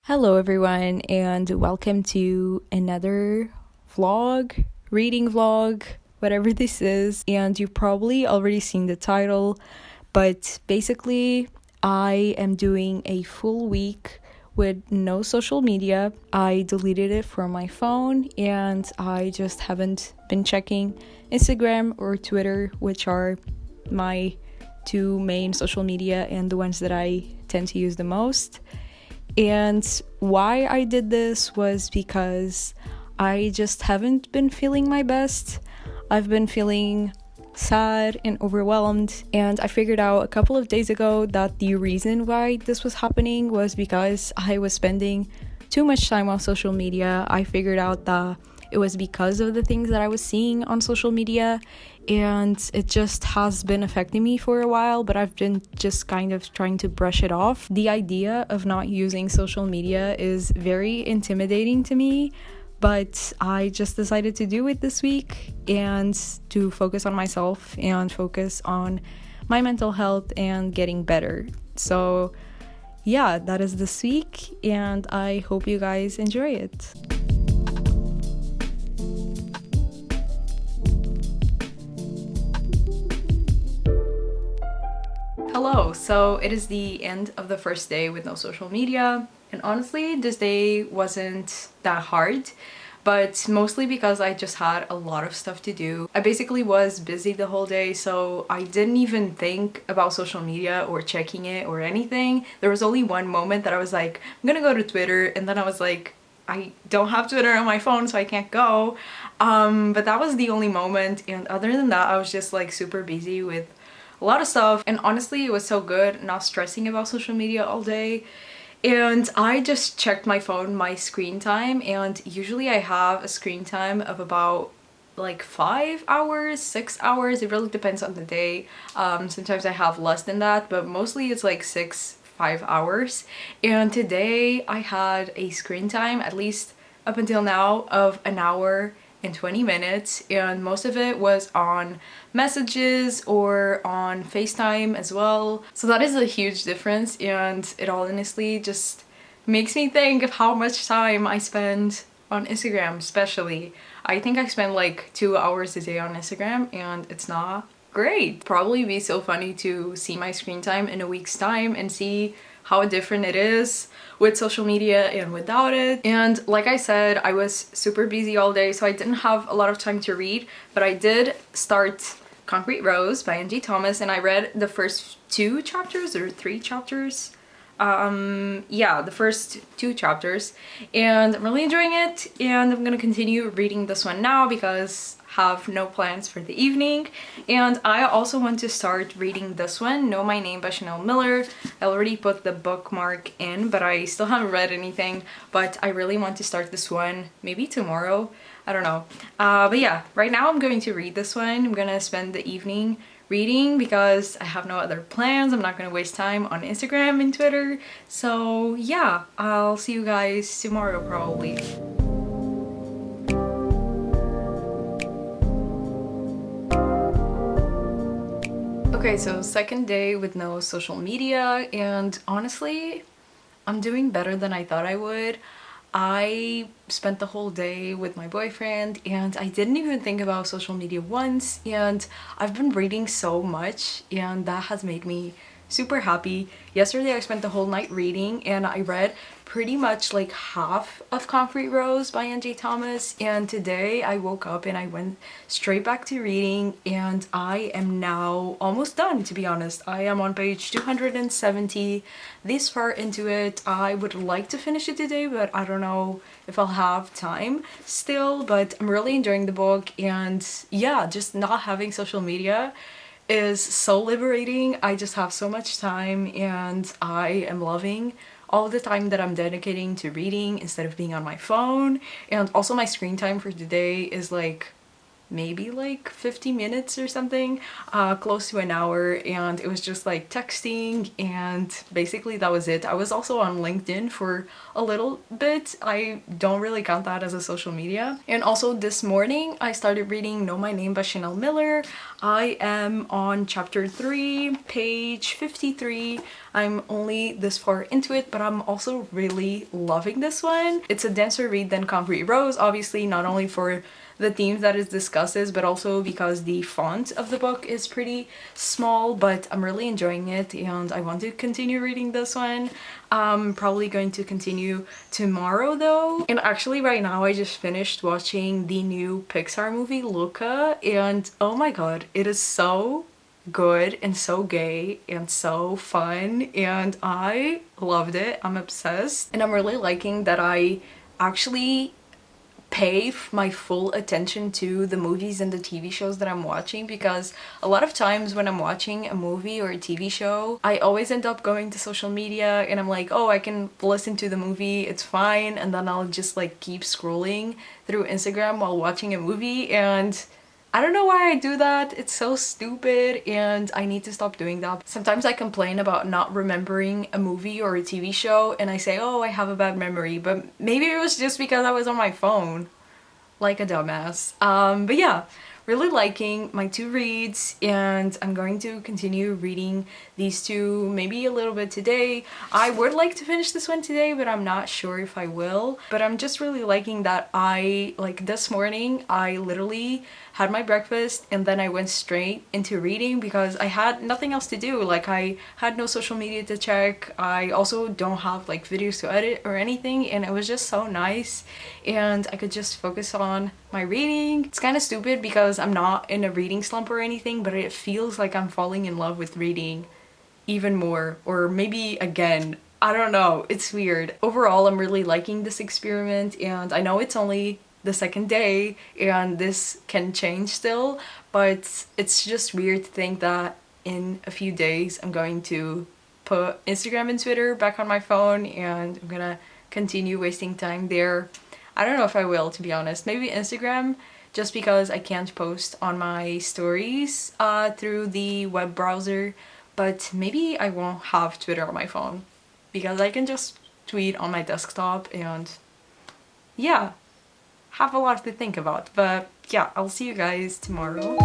Hello, everyone, and welcome to another vlog, reading vlog, whatever this is. And you've probably already seen the title, but basically, I am doing a full week with no social media. I deleted it from my phone, and I just haven't been checking Instagram or Twitter, which are my two main social media and the ones that I tend to use the most. And why I did this was because I just haven't been feeling my best. I've been feeling sad and overwhelmed, and I figured out a couple of days ago that the reason why this was happening was because I was spending too much time on social media. I figured out that it was because of the things that I was seeing on social media, and it just has been affecting me for a while, but I've been just kind of trying to brush it off. The idea of not using social media is very intimidating to me, but I just decided to do it this week and to focus on myself and focus on my mental health and getting better. So yeah, that is this week, and I hope you guys enjoy it. Hello, so it is the end of the first day with no social media, and honestly, this day wasn't that hard, but mostly because I just had a lot of stuff to do. I basically was busy the whole day, so I didn't even think about social media or checking it or anything. There was only one moment that I was like, I'm gonna go to Twitter, and then I was like, I don't have Twitter on my phone, so I can't go. But that was the only moment, and other than that, I was just like super busy with a lot of stuff, and honestly it was so good not stressing about social media all day. And I just checked my phone, my screen time, and usually I have a screen time of about like 5 hours, 6 hours. It really depends on the day. Sometimes I have less than that, but mostly it's like 5 hours. And today I had a screen time, at least up until now, of an hour and 20 minutes, and most of it was on messages or on FaceTime as well. So that is a huge difference, and it honestly just makes me think of how much time I spend on Instagram. Especially, I think I spend like 2 hours a day on Instagram, and it's not great. Probably be so funny to see my screen time in a week's time and see how different it is with social media and without it. And like I said, I was super busy all day, so I didn't have a lot of time to read, but I did start Concrete Rose by Angie Thomas, and I read the first 2 chapters or 3 chapters. Yeah, the first 2 chapters, and I'm really enjoying it, and I'm gonna continue reading this one now because have no plans for the evening. And I also want to start reading this one, Know My Name by Chanel Miller. I already put the bookmark in, but I still haven't read anything, but I really want to start this one maybe tomorrow. I don't know. But yeah, right now I'm going to read this one. I'm gonna spend the evening reading because I have no other plans. I'm not gonna waste time on Instagram and Twitter. So yeah, I'll see you guys tomorrow probably. Okay, so second day with no social media, and honestly, I'm doing better than I thought I would. I spent the whole day with my boyfriend, and I didn't even think about social media once, and I've been reading so much, and that has made me super happy. Yesterday I spent the whole night reading, and I read pretty much like half of Concrete Rose by Angie Thomas, and today I woke up and I went straight back to reading, and I am now almost done, to be honest. I am on page 270 this far into it. I would like to finish it today, but I don't know if I'll have time still, but I'm really enjoying the book. And yeah, just not having social media is so liberating. I just have so much time, and I am loving all the time that I'm dedicating to reading instead of being on my phone. And also my screen time for today is like maybe like 50 minutes or something, close to an hour, and it was just like texting, and basically that was it. I was also on LinkedIn for a little bit. I don't really count that as a social media. And also this morning I started reading Know My Name by Chanel Miller. I am on chapter 3, page 53. I'm only this far into it, but I'm also really loving this one. It's a denser read than Concrete Rose, obviously, not only for the themes that it discusses, but also because the font of the book is pretty small, but I'm really enjoying it and I want to continue reading this one. I'm probably going to continue tomorrow though. And actually right now I just finished watching the new Pixar movie Luca, and oh my god, it is so good and so gay and so fun, and I loved it. I'm obsessed, and I'm really liking that I actually pay my full attention to the movies and the TV shows that I'm watching, because a lot of times when I'm watching a movie or a TV show, I always end up going to social media and I'm like, oh, I can listen to the movie, it's fine, and then I'll just like keep scrolling through Instagram while watching a movie, and I don't know why I do that. It's so stupid and I need to stop doing that. Sometimes I complain about not remembering a movie or a TV show and I say, oh, I have a bad memory, but maybe it was just because I was on my phone like a dumbass. But yeah, really liking my two reads, and I'm going to continue reading these two maybe a little bit today. I would like to finish this one today, but I'm not sure if I will. But I'm just really liking that like this morning, I literally had my breakfast and then I went straight into reading because I had nothing else to do. Like I had no social media to check. I also don't have like videos to edit or anything, and it was just so nice and I could just focus on my reading. It's kind of stupid because I'm not in a reading slump or anything, but it feels like I'm falling in love with reading even more, or maybe again. I don't know, it's weird. Overall, I'm really liking this experiment, and I know it's only the second day and this can change still, but it's just weird to think that in a few days I'm going to put Instagram and Twitter back on my phone and I'm gonna continue wasting time there. I don't know if I will, to be honest. Maybe Instagram, just because I can't post on my stories through the web browser, but maybe I won't have Twitter on my phone because I can just tweet on my desktop and yeah, have a lot to think about. But yeah, I'll see you guys tomorrow.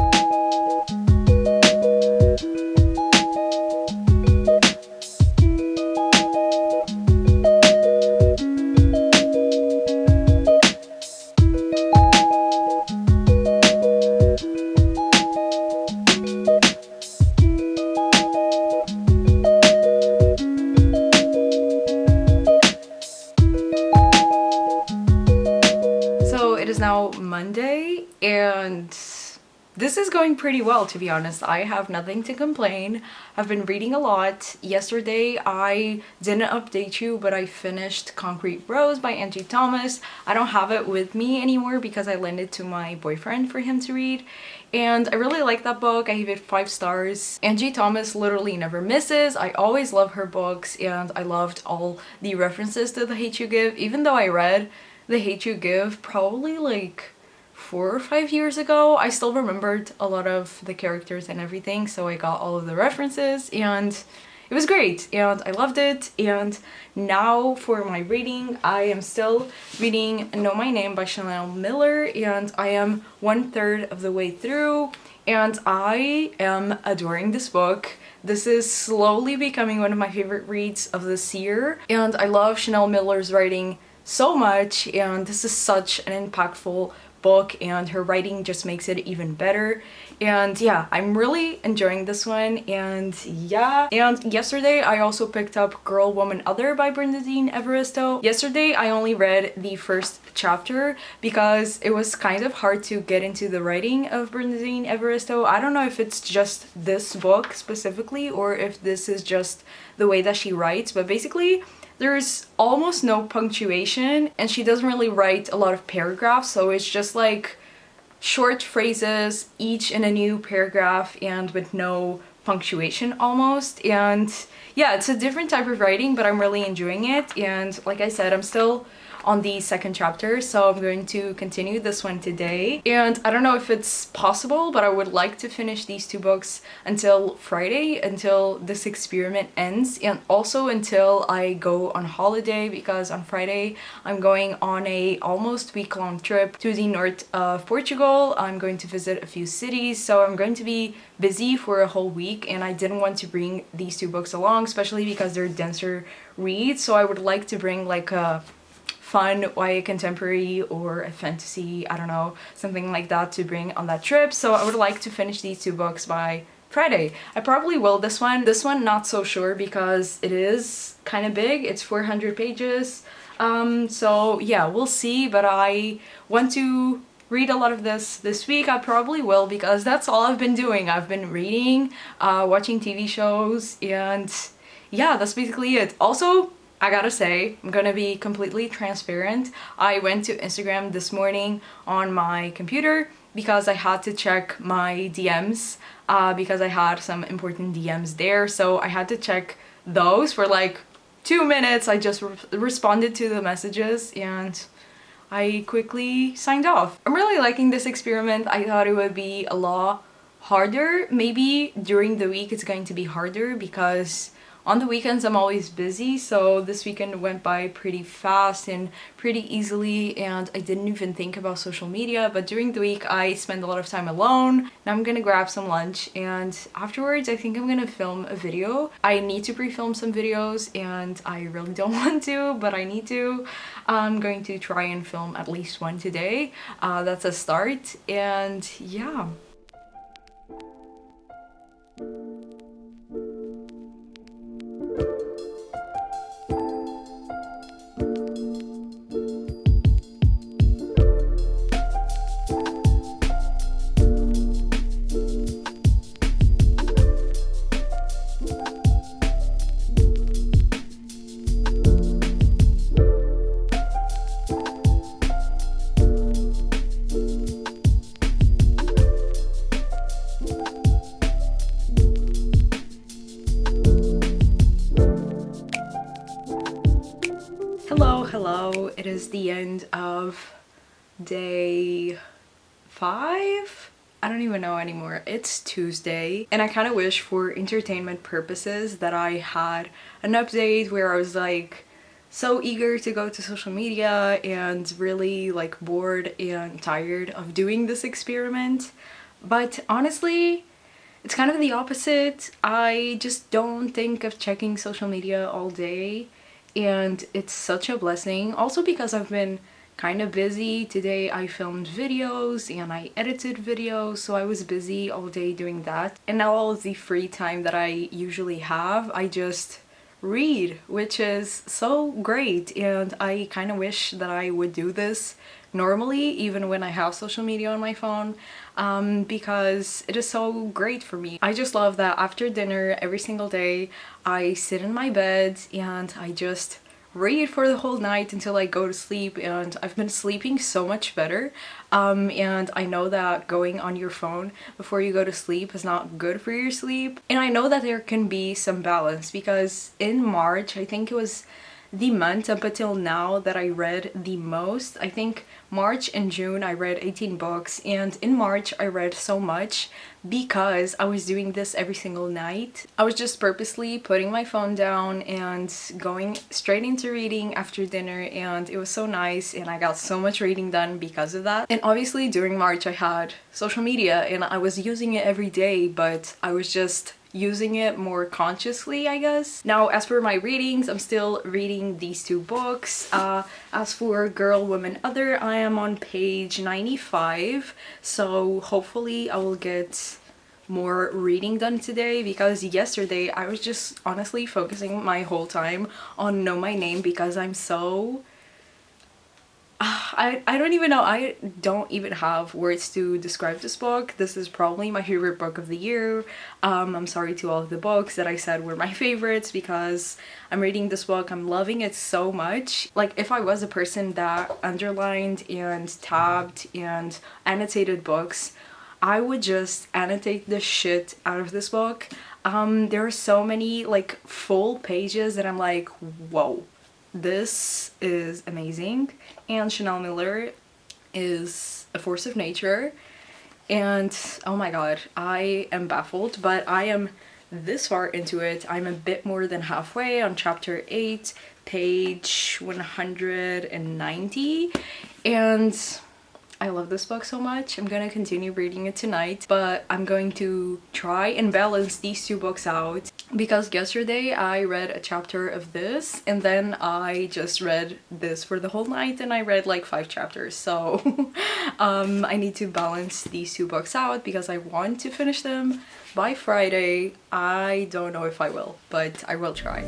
Now Monday and this is going pretty well, to be honest. I have nothing to complain. I've been reading a lot. Yesterday I didn't update you, but I finished Concrete Rose by Angie Thomas. I don't have it with me anymore because I lent it to my boyfriend for him to read, and I really like that book. I gave it 5 stars. Angie Thomas literally never misses. I always love her books, and I loved all the references to The Hate You Give, even though I read The Hate You Give probably like 4 or 5 years ago. I still remembered a lot of the characters and everything, so I got all of the references and it was great and I loved it. And now for my reading, I am still reading Know My Name by Chanel Miller, and I am 1/3 of the way through and I am adoring this book. This is slowly becoming one of my favorite reads of this year, and I love Chanel Miller's writing so much, and this is such an impactful book and her writing just makes it even better. And yeah, I'm really enjoying this one. And yeah, and yesterday I also picked up Girl, Woman, Other by Bernadine Evaristo. Yesterday I only read the first chapter because it was kind of hard to get into the writing of Bernadine Evaristo. I don't know if it's just this book specifically or if this is just the way that she writes, but basically there's almost no punctuation and she doesn't really write a lot of paragraphs, so it's just like short phrases, each in a new paragraph and with no punctuation almost. And yeah, it's a different type of writing, but I'm really enjoying it. And like I said, I'm still on the second chapter, so I'm going to continue this one today. And I don't know if it's possible, but I would like to finish these 2 books until Friday, until this experiment ends, and also until I go on holiday, because on Friday I'm going on a almost week-long trip to the north of Portugal. I'm going to visit a few cities, so I'm going to be busy for a whole week and I didn't want to bring these two books along, especially because they're denser reads. So I would like to bring like a fun YA contemporary or a fantasy, I don't know, something like that to bring on that trip. So I would like to finish these two books by Friday. I probably will this one. This one not so sure because it is kind of big. It's 400 pages. So yeah, we'll see, but I want to read a lot of this week. I probably will because that's all I've been doing. I've been reading, watching TV shows, and yeah, that's basically it. Also, I gotta say, I'm gonna be completely transparent. I went to Instagram this morning on my computer because I had to check my DMs because I had some important DMs there. So I had to check those for like 2 minutes. I just responded to the messages and I quickly signed off. I'm really liking this experiment. I thought it would be a lot harder. Maybe during the week it's going to be harder because on the weekends I'm always busy, so this weekend went by pretty fast and pretty easily and I didn't even think about social media. But during the week I spend a lot of time alone. Now I'm gonna grab some lunch and afterwards I think I'm gonna film a video. I need to pre-film some videos and I really don't want to, but I need to. I'm going to try and film at least one today. That's a start, and yeah. Hello, it is the end of day 5? I don't even know anymore. It's Tuesday and I kind of wish for entertainment purposes that I had an update where I was like so eager to go to social media and really like bored and tired of doing this experiment. But honestly, it's kind of the opposite. I just don't think of checking social media all day and it's such a blessing. Also because I've been kind of busy. Today I filmed videos and I edited videos, so I was busy all day doing that. And now all of the free time that I usually have, I just read, which is so great, and I kind of wish that I would do this normally even when I have social media on my phone, because it is so great for me. I just love that after dinner every single day I sit in my bed and I just read for the whole night until I go to sleep, and I've been sleeping so much better. And I know that going on your phone before you go to sleep is not good for your sleep. And I know that there can be some balance because in March, I think it was the month up until now that I read the most. I think March and June I read 18 books, and in March I read so much because I was doing this every single night. I was just purposely putting my phone down and going straight into reading after dinner, and it was so nice and I got so much reading done because of that. And obviously during March I had social media and I was using it every day, but I was just using it more consciously, I guess. Now, as for my readings, I'm still reading these two books. As for Girl, Woman, Other, I am on page 95, so hopefully I will get more reading done today, because yesterday I was just honestly focusing my whole time on Know My Name because I'm so I don't even know. I don't even have words to describe this book. This is probably my favorite book of the year. I'm sorry to all of the books that I said were my favorites because I'm reading this book. I'm loving it so much. Like, if I was a person that underlined and tabbed and annotated books, I would just annotate the shit out of this book. There are so many like full pages that I'm like, whoa. This is amazing. And Chanel Miller is a force of nature, and oh my god, I am baffled, but I am this far into it. I'm a bit more than halfway on chapter 8, page 190, and I love this book so much. I'm gonna continue reading it tonight, but I'm going to try and balance these two books out because yesterday I read a chapter of this and then I just read this for the whole night and I read like 5 chapters. So I need to balance these two books out because I want to finish them by Friday. I don't know if I will, but I will try.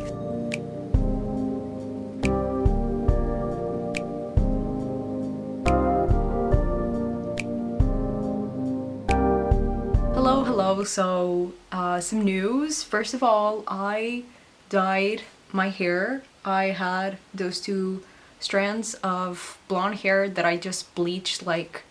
Hello, so some news. First of all, I dyed my hair. I had those 2 strands of blonde hair that I just bleached like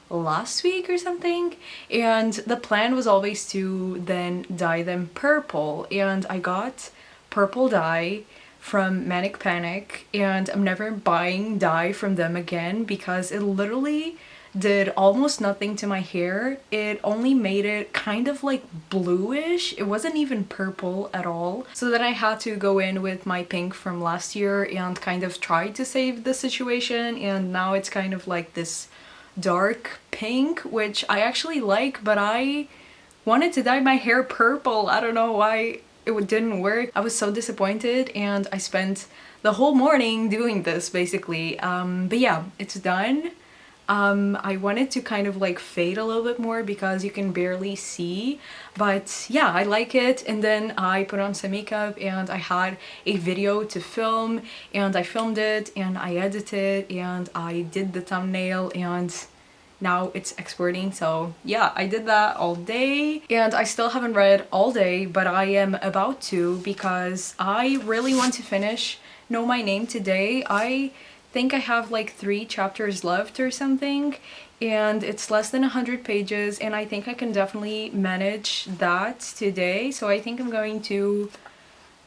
last week or something, and the plan was always to then dye them purple, and I got purple dye from Manic Panic, and I'm never buying dye from them again because it literally did almost nothing to my hair. It only made it kind of like bluish. It wasn't even purple at all. So then I had to go in with my pink from last year and kind of try to save the situation, and now it's kind of like this dark pink, which I actually like, but I wanted to dye my hair purple. I don't know why it didn't work. I was so disappointed and I spent the whole morning doing this basically. But yeah, it's done. I wanted to kind of like fade a little bit more because you can barely see, but yeah, I like it. And then I put on some makeup and I had a video to film, and I filmed it and I edited and I did the thumbnail and now it's exporting. So yeah, I did that all day and I still haven't read all day, but I am about to because I really want to finish Know My Name today. I think I have like 3 chapters left or something, and it's less than 100 pages, and I think I can definitely manage that today. So I think I'm going to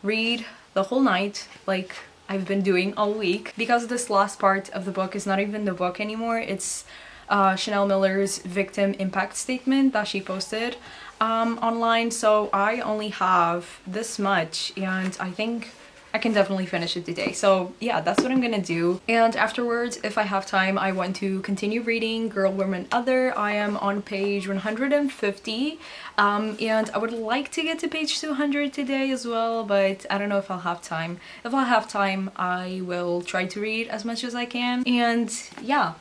read the whole night like I've been doing all week, because this last part of the book is not even the book anymore. It's Chanel Miller's victim impact statement that she posted online. So I only have this much and I think I can definitely finish it today. So yeah, that's what I'm gonna do. And afterwards, if I have time, I want to continue reading Girl, Woman, Other. I am on page 150 and I would like to get to page 200 today as well, but I don't know if I'll have time. If I have time, I will try to read as much as I can. And yeah,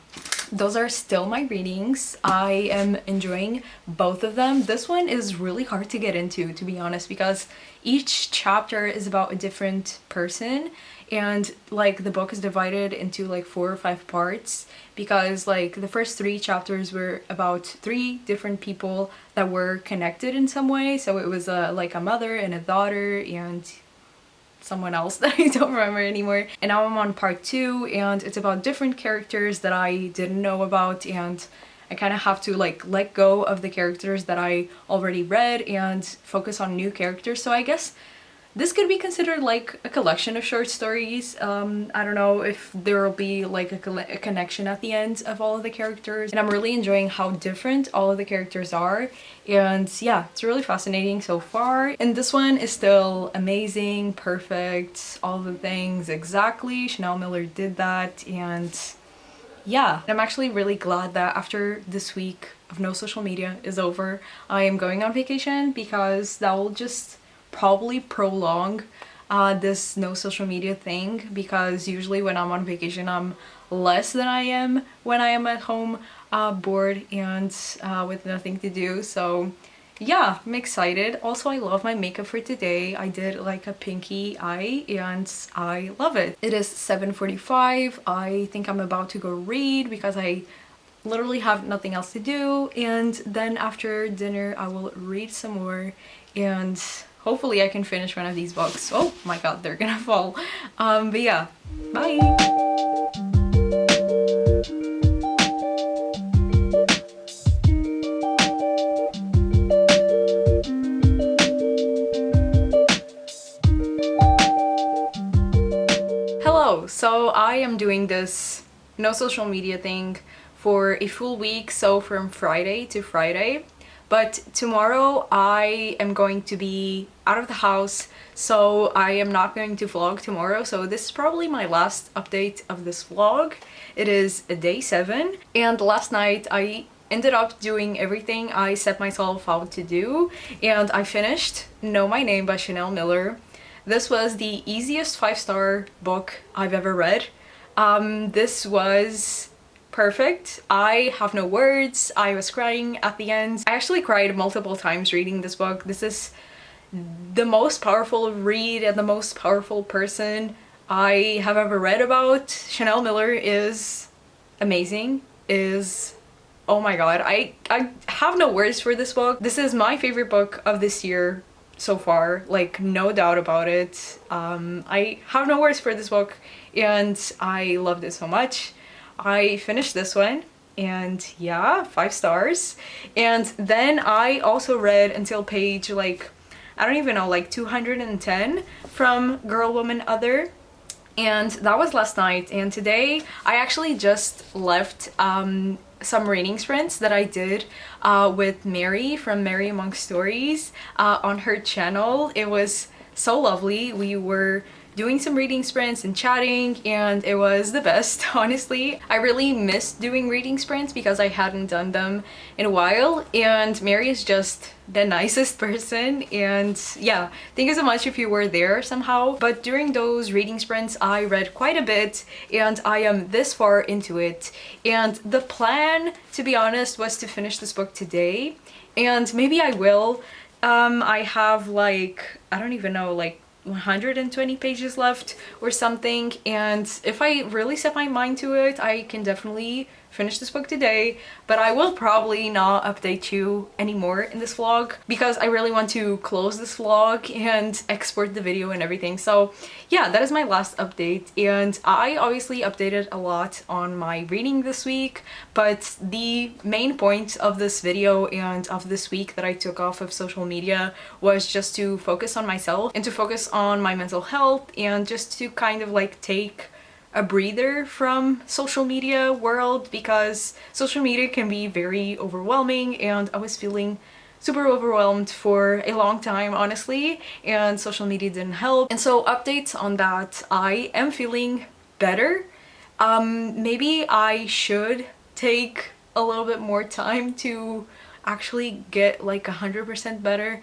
those are still my readings. I am enjoying both of them. This one is really hard to get into, to be honest, because each chapter is about a different person, and like the book is divided into like 4 or 5 parts, because like the first 3 chapters were about 3 different people that were connected in some way. So it was like a mother and a daughter and someone else that I don't remember anymore. And now I'm on part 2 and it's about different characters that I didn't know about, and I kind of have to like let go of the characters that I already read and focus on new characters. So I guess this could be considered like a collection of short stories. I don't know if there will be like a connection at the end of all of the characters, and I'm really enjoying how different all of the characters are. And yeah, it's really fascinating so far. And this one is still amazing, perfect, all the things exactly. Chanel Miller did that, and yeah, I'm actually really glad that after this week of no social media is over, I am going on vacation, because that will just probably prolong this no social media thing, because usually when I'm on vacation I'm less than I am when I am at home bored and with nothing to do. So yeah, I'm excited. Also, I love my makeup for today. I did like a pinky eye and I love it. It is 7:45. I think I'm about to go read because I literally have nothing else to do, and then after dinner I will read some more and hopefully I can finish one of these books. Oh my god, they're gonna fall. But yeah, bye! Hello! So I am doing this no social media thing for a full week, so from Friday to Friday. But tomorrow I am going to be out of the house, so I am not going to vlog tomorrow. So this is probably my last update of this vlog. It is day 7, and last night I ended up doing everything I set myself out to do, and I finished Know My Name by Chanel Miller. This was the easiest 5-star book I've ever read. This was perfect. I have no words. I was crying at the end. I actually cried multiple times reading this book. This is the most powerful read and the most powerful person I have ever read about. Chanel Miller is amazing, oh my god, I have no words for this book. This is my favorite book of this year so far, like no doubt about it. I have no words for this book and I loved it so much. I finished this one and yeah, 5 stars. And then I also read until page like, I don't even know, like 210 from Girl, Woman, Other. And that was last night, and today I actually just left some reading sprints that I did with Mary from Mary Amongst Stories on her channel. It was so lovely. We were doing some reading sprints and chatting, and it was the best, honestly. I really missed doing reading sprints because I hadn't done them in a while, and Mary is just the nicest person, and yeah, thank you so much if you were there somehow. But during those reading sprints I read quite a bit, and I am this far into it, and the plan, to be honest, was to finish this book today, and maybe I will. I have like, I don't even know, like 120 pages left or something, and if I really set my mind to it, I can definitely finish this book today. But I will probably not update you anymore in this vlog because I really want to close this vlog and export the video and everything. So yeah, that is my last update, and I obviously updated a lot on my reading this week, but the main point of this video and of this week that I took off of social media was just to focus on myself and to focus on my mental health, and just to kind of like take a breather from social media world, because social media can be very overwhelming, and I was feeling super overwhelmed for a long time, honestly, and social media didn't help. And so updates on that, I am feeling better. Maybe I should take a little bit more time to actually get like 100% better.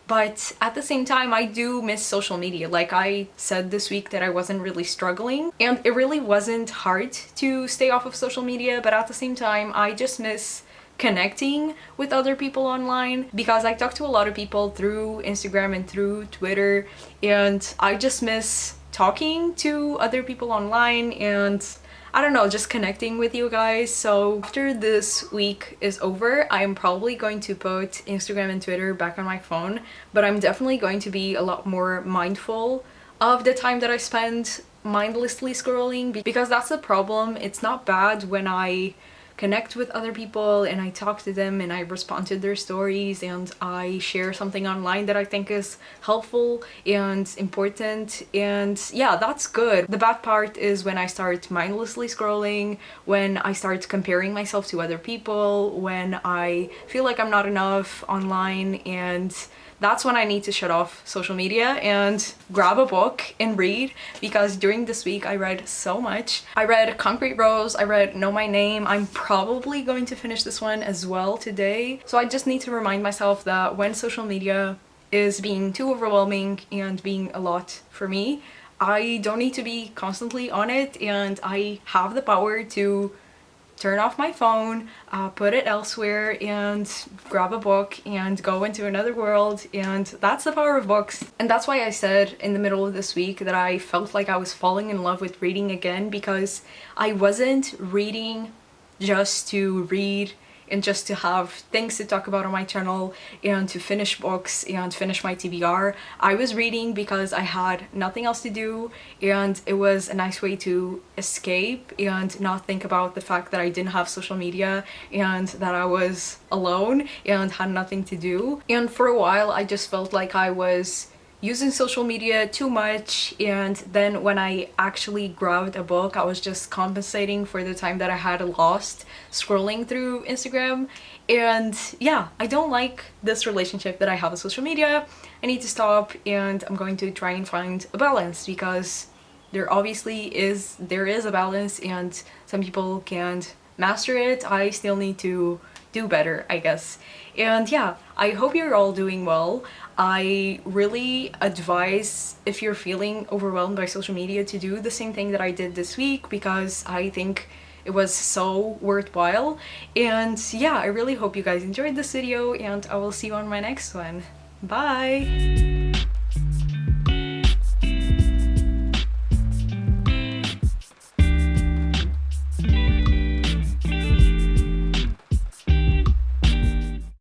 But at the same time, I do miss social media. Like I said this week that I wasn't really struggling, and it really wasn't hard to stay off of social media, but at the same time, I just miss connecting with other people online, because I talk to a lot of people through Instagram and through Twitter, and I just miss talking to other people online and I don't know, just connecting with you guys. So after this week is over, I'm probably going to put Instagram and Twitter back on my phone, but I'm definitely going to be a lot more mindful of the time that I spend mindlessly scrolling, because that's the problem. It's not bad when I connect with other people and I talk to them and I respond to their stories and I share something online that I think is helpful and important, and yeah, that's good. The bad part is when I start mindlessly scrolling, when I start comparing myself to other people, when I feel like I'm not enough online, and that's when I need to shut off social media and grab a book and read, because during this week I read so much. I read Concrete Rose, I read Know My Name. I'm probably going to finish this one as well today. So I just need to remind myself that when social media is being too overwhelming and being a lot for me, I don't need to be constantly on it, and I have the power to turn off my phone, put it elsewhere, and grab a book and go into another world. And that's the power of books. And that's why I said in the middle of this week that I felt like I was falling in love with reading again, because I wasn't reading just to read and just to have things to talk about on my channel and to finish books and finish my TBR. I was reading because I had nothing else to do, and it was a nice way to escape and not think about the fact that I didn't have social media and that I was alone and had nothing to do. And for a while I just felt like I was using social media too much, and then when I actually grabbed a book, I was just compensating for the time that I had lost scrolling through Instagram. And yeah, I don't like this relationship that I have with social media. I need to stop, and I'm going to try and find a balance, because there is a balance, and some people can't master it. I still need to do better, I guess. And yeah, I hope you're all doing well. I really advise, if you're feeling overwhelmed by social media, to do the same thing that I did this week, because I think it was so worthwhile. And yeah, I really hope you guys enjoyed this video, and I will see you on my next one. Bye!